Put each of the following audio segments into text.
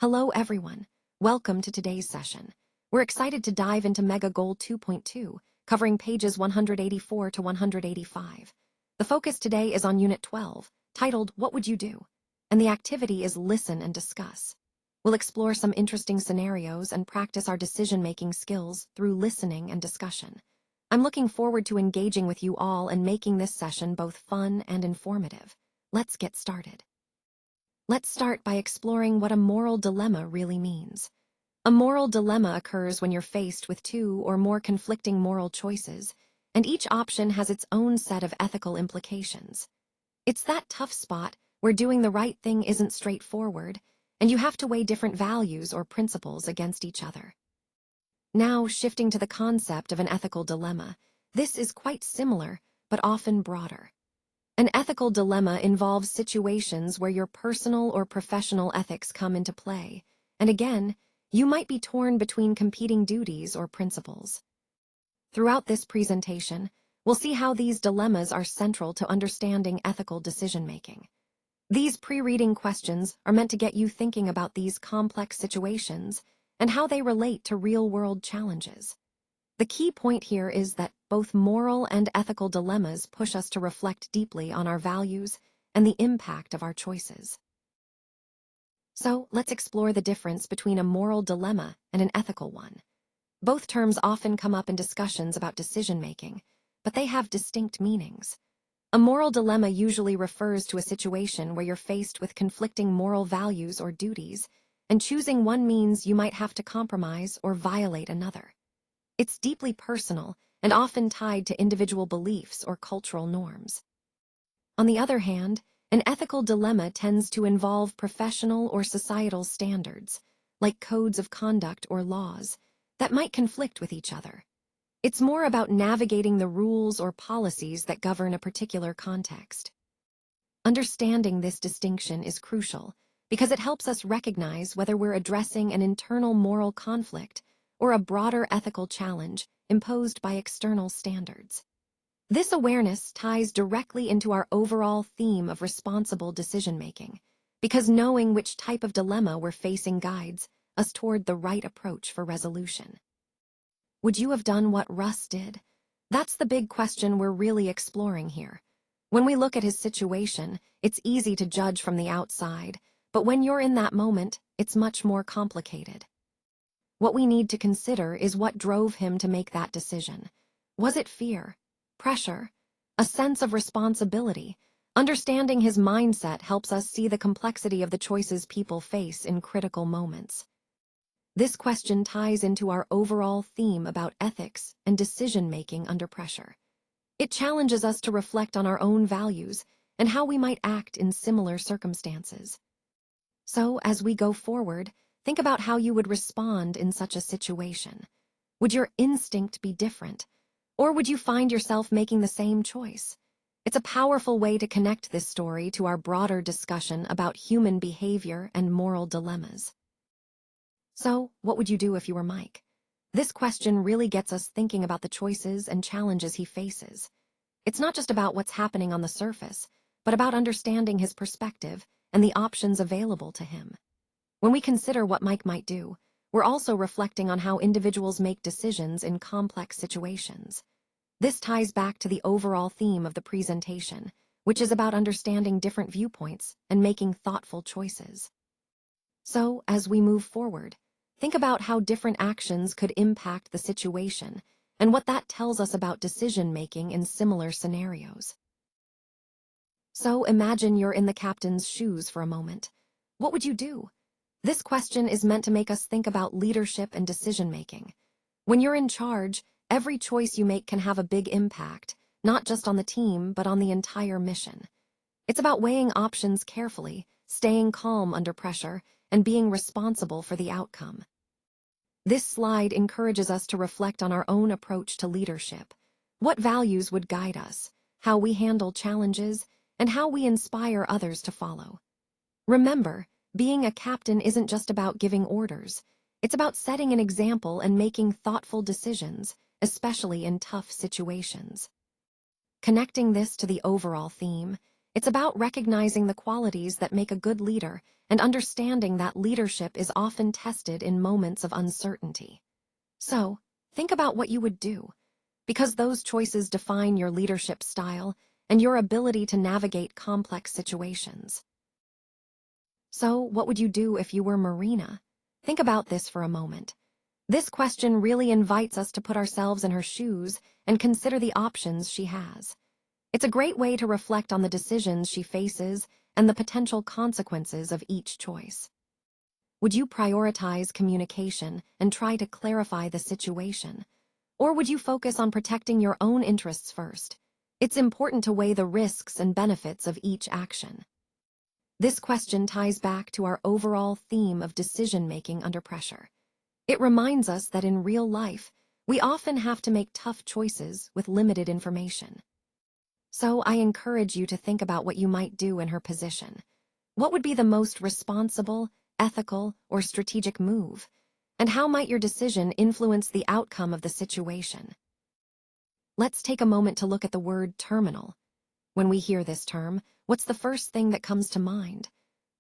Hello, everyone. Welcome to today's session. We're excited to dive into Mega Goal 2.2, covering pages 184 to 185. The focus today is on Unit 12, titled What Would You Do? And the activity is Listen and Discuss. We'll explore some interesting scenarios and practice our decision-making skills through listening and discussion. I'm looking forward to engaging with you all and making this session both fun and informative. Let's get started. Let's start by exploring what a moral dilemma really means. A moral dilemma occurs when you're faced with two or more conflicting moral choices, and each option has its own set of ethical implications. It's that tough spot where doing the right thing isn't straightforward, and you have to weigh different values or principles against each other. Now, shifting to the concept of an ethical dilemma, this is quite similar, but often broader. An ethical dilemma involves situations where your personal or professional ethics come into play, and again, you might be torn between competing duties or principles. Throughout this presentation, we'll see how these dilemmas are central to understanding ethical decision-making. These pre-reading questions are meant to get you thinking about these complex situations and how they relate to real-world challenges. The key point here is that both moral and ethical dilemmas push us to reflect deeply on our values and the impact of our choices. So, let's explore the difference between a moral dilemma and an ethical one. Both terms often come up in discussions about decision-making, but they have distinct meanings. A moral dilemma usually refers to a situation where you're faced with conflicting moral values or duties, and choosing one means you might have to compromise or violate another. It's deeply personal and often tied to individual beliefs or cultural norms. On the other hand, an ethical dilemma tends to involve professional or societal standards, like codes of conduct or laws, that might conflict with each other. It's more about navigating the rules or policies that govern a particular context. Understanding this distinction is crucial because it helps us recognize whether we're addressing an internal moral conflict or a broader ethical challenge imposed by external standards. This awareness ties directly into our overall theme of responsible decision-making, because knowing which type of dilemma we're facing guides us toward the right approach for resolution. Would you have done what Russ did? That's the big question we're really exploring here. When we look at his situation, it's easy to judge from the outside, but when you're in that moment, it's much more complicated. What we need to consider is what drove him to make that decision. Was it fear, pressure, a sense of responsibility? Understanding his mindset helps us see the complexity of the choices people face in critical moments. This question ties into our overall theme about ethics and decision-making under pressure. It challenges us to reflect on our own values and how we might act in similar circumstances. So, as we go forward, think about how you would respond in such a situation. Would your instinct be different? Or would you find yourself making the same choice? It's a powerful way to connect this story to our broader discussion about human behavior and moral dilemmas. So, what would you do if you were Mike? This question really gets us thinking about the choices and challenges he faces. It's not just about what's happening on the surface, but about understanding his perspective and the options available to him. When we consider what Mike might do, we're also reflecting on how individuals make decisions in complex situations. This ties back to the overall theme of the presentation, which is about understanding different viewpoints and making thoughtful choices. So, as we move forward, think about how different actions could impact the situation and what that tells us about decision-making in similar scenarios. So, imagine you're in the captain's shoes for a moment. What would you do? This question is meant to make us think about leadership and decision-making. When you're in charge, every choice you make can have a big impact, not just on the team, but on the entire mission. It's about weighing options carefully, staying calm under pressure, and being responsible for the outcome. This slide encourages us to reflect on our own approach to leadership. What values would guide us, how we handle challenges, and how we inspire others to follow. Remember, being a captain isn't just about giving orders. It's about setting an example and making thoughtful decisions, especially in tough situations. Connecting this to the overall theme, It's about recognizing the qualities that make a good leader and understanding that leadership is often tested in moments of uncertainty. So, think about what you would do, because those choices define your leadership style and your ability to navigate complex situations. So, what would you do if you were Marina? Think about this for a moment. This question really invites us to put ourselves in her shoes and consider the options she has. It's a great way to reflect on the decisions she faces and the potential consequences of each choice. Would you prioritize communication and try to clarify the situation? Or would you focus on protecting your own interests first? It's important to weigh the risks and benefits of each action. This question ties back to our overall theme of decision-making under pressure. It reminds us that in real life, we often have to make tough choices with limited information. So I encourage you to think about what you might do in her position. What would be the most responsible, ethical, or strategic move? And how might your decision influence the outcome of the situation? Let's take a moment to look at the word terminal. When we hear this term, what's the first thing that comes to mind?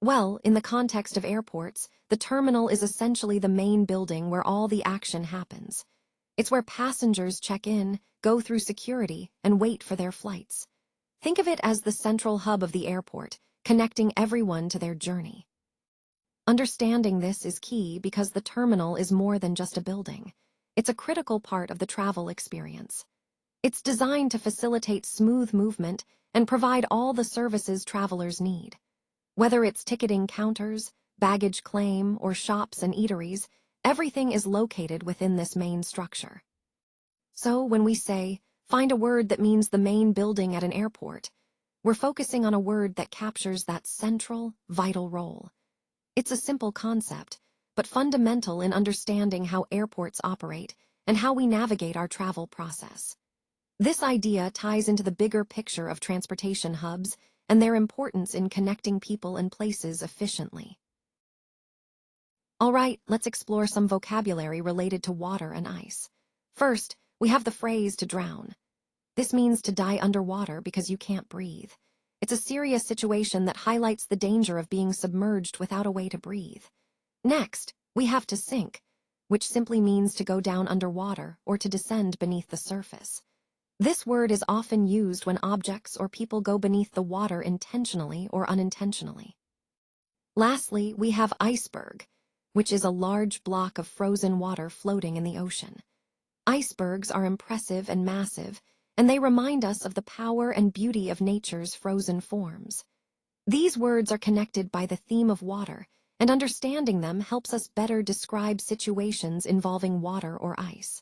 Well, in the context of airports, the terminal is essentially the main building where all the action happens. It's where passengers check in, go through security, and wait for their flights. Think of it as the central hub of the airport, connecting everyone to their journey. Understanding this is key because the terminal is more than just a building. It's a critical part of the travel experience. It's designed to facilitate smooth movement and provide all the services travelers need. Whether it's ticketing counters, baggage claim, or shops and eateries, everything is located within this main structure. So when we say, find a word that means the main building at an airport, we're focusing on a word that captures that central, vital role. It's a simple concept, but fundamental in understanding how airports operate and how we navigate our travel process. This idea ties into the bigger picture of transportation hubs and their importance in connecting people and places efficiently. All right, let's explore some vocabulary related to water and ice. First, we have the phrase to drown. This means to die underwater because you can't breathe. It's a serious situation that highlights the danger of being submerged without a way to breathe. Next, we have to sink, which simply means to go down underwater or to descend beneath the surface. This word is often used when objects or people go beneath the water intentionally or unintentionally. Lastly, we have iceberg, which is a large block of frozen water floating in the ocean. Icebergs are impressive and massive, and they remind us of the power and beauty of nature's frozen forms. These words are connected by the theme of water, and understanding them helps us better describe situations involving water or ice.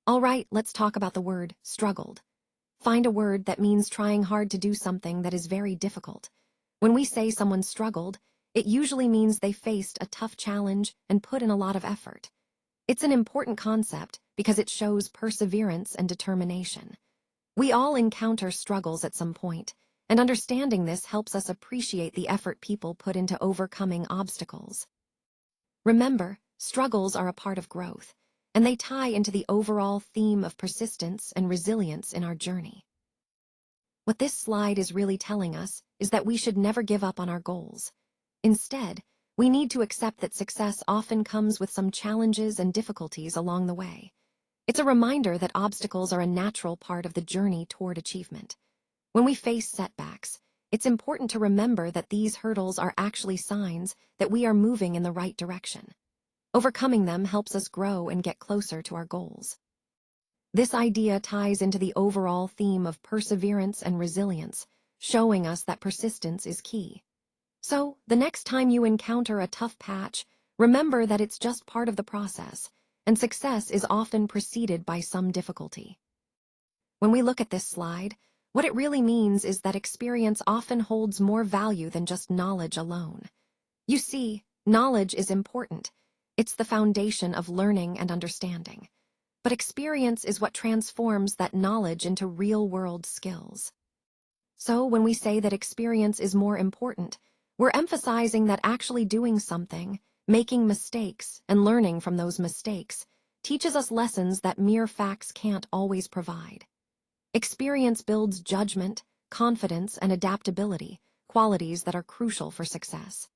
All right, let's talk about the word struggled. Find a word that means trying hard to do something that is very difficult. When we say someone struggled, it usually means they faced a tough challenge and put in a lot of effort. It's an important concept because it shows perseverance and determination. We all encounter struggles at some point, and understanding this helps us appreciate the effort people put into overcoming obstacles. Remember, struggles are a part of growth, and they tie into the overall theme of persistence and resilience in our journey. What this slide is really telling us is that we should never give up on our goals. Instead, we need to accept that success often comes with some challenges and difficulties along the way. It's a reminder that obstacles are a natural part of the journey toward achievement. When we face setbacks, it's important to remember that these hurdles are actually signs that we are moving in the right direction. Overcoming them helps us grow and get closer to our goals. This idea ties into the overall theme of perseverance and resilience, showing us that persistence is key. So, the next time you encounter a tough patch, remember that it's just part of the process, and success is often preceded by some difficulty. When we look at this slide, what it really means is that experience often holds more value than just knowledge alone. You see, knowledge is important. It's the foundation of learning and understanding. But experience is what transforms that knowledge into real-world skills. So when we say that experience is more important, we're emphasizing that actually doing something, making mistakes, and learning from those mistakes teaches us lessons that mere facts can't always provide. Experience builds judgment, confidence, and adaptability, qualities that are crucial for success.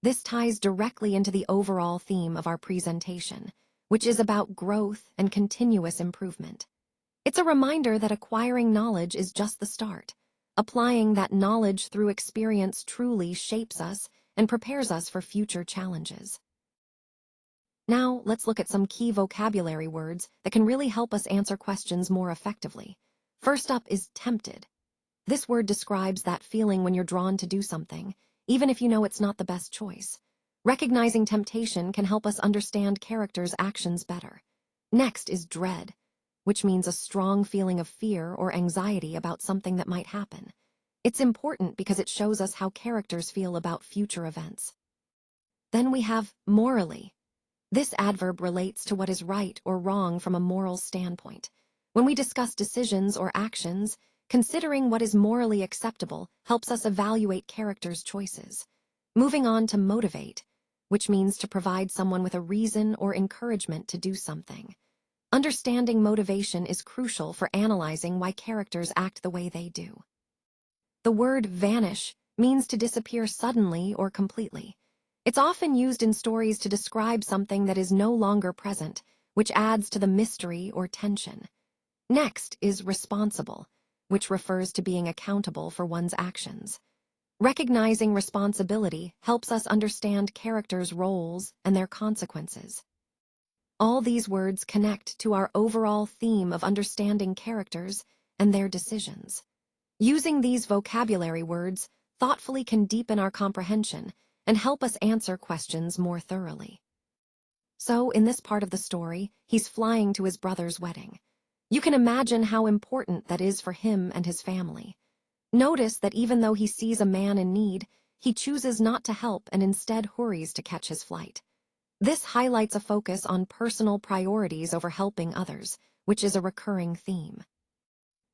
This ties directly into the overall theme of our presentation, which is about growth and continuous improvement. It's a reminder that acquiring knowledge is just the start. Applying that knowledge through experience truly shapes us and prepares us for future challenges. Now, let's look at some key vocabulary words that can really help us answer questions more effectively. First up is tempted. This word describes that feeling when you're drawn to do something, even if you know it's not the best choice. Recognizing temptation can help us understand characters' actions better. Next is dread, which means a strong feeling of fear or anxiety about something that might happen. It's important because it shows us how characters feel about future events. Then we have morally. This adverb relates to what is right or wrong from a moral standpoint. When we discuss decisions or actions, considering what is morally acceptable helps us evaluate characters' choices. Moving on to motivate, which means to provide someone with a reason or encouragement to do something. Understanding motivation is crucial for analyzing why characters act the way they do. The word vanish means to disappear suddenly or completely. It's often used in stories to describe something that is no longer present, which adds to the mystery or tension. Next is responsible, which refers to being accountable for one's actions. Recognizing responsibility helps us understand characters' roles and their consequences. All these words connect to our overall theme of understanding characters and their decisions. Using these vocabulary words thoughtfully can deepen our comprehension and help us answer questions more thoroughly. So, in this part of the story, he's flying to his brother's wedding. You can imagine how important that is for him and his family. Notice that even though he sees a man in need, he chooses not to help and instead hurries to catch his flight. This highlights a focus on personal priorities over helping others, which is a recurring theme.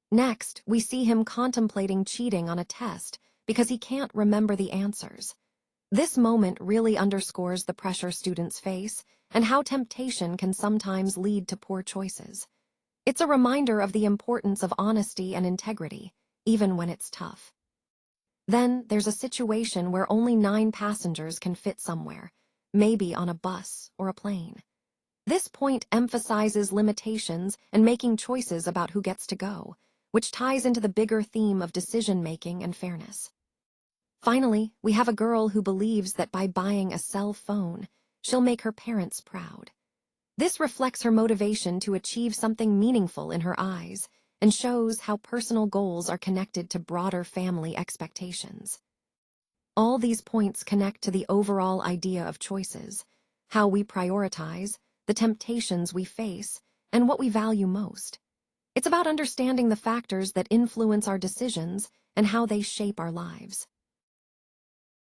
Next, we see him contemplating cheating on a test because he can't remember the answers. This moment really underscores the pressure students face and how temptation can sometimes lead to poor choices. It's a reminder of the importance of honesty and integrity, even when it's tough. Then there's a situation where only 9 passengers can fit somewhere, maybe on a bus or a plane. This point emphasizes limitations and making choices about who gets to go, which ties into the bigger theme of decision-making and fairness. Finally, we have a girl who believes that by buying a cell phone, she'll make her parents proud. This reflects her motivation to achieve something meaningful in her eyes and shows how personal goals are connected to broader family expectations. All these points connect to the overall idea of choices, how we prioritize, the temptations we face, and what we value most. It's about understanding the factors that influence our decisions and how they shape our lives.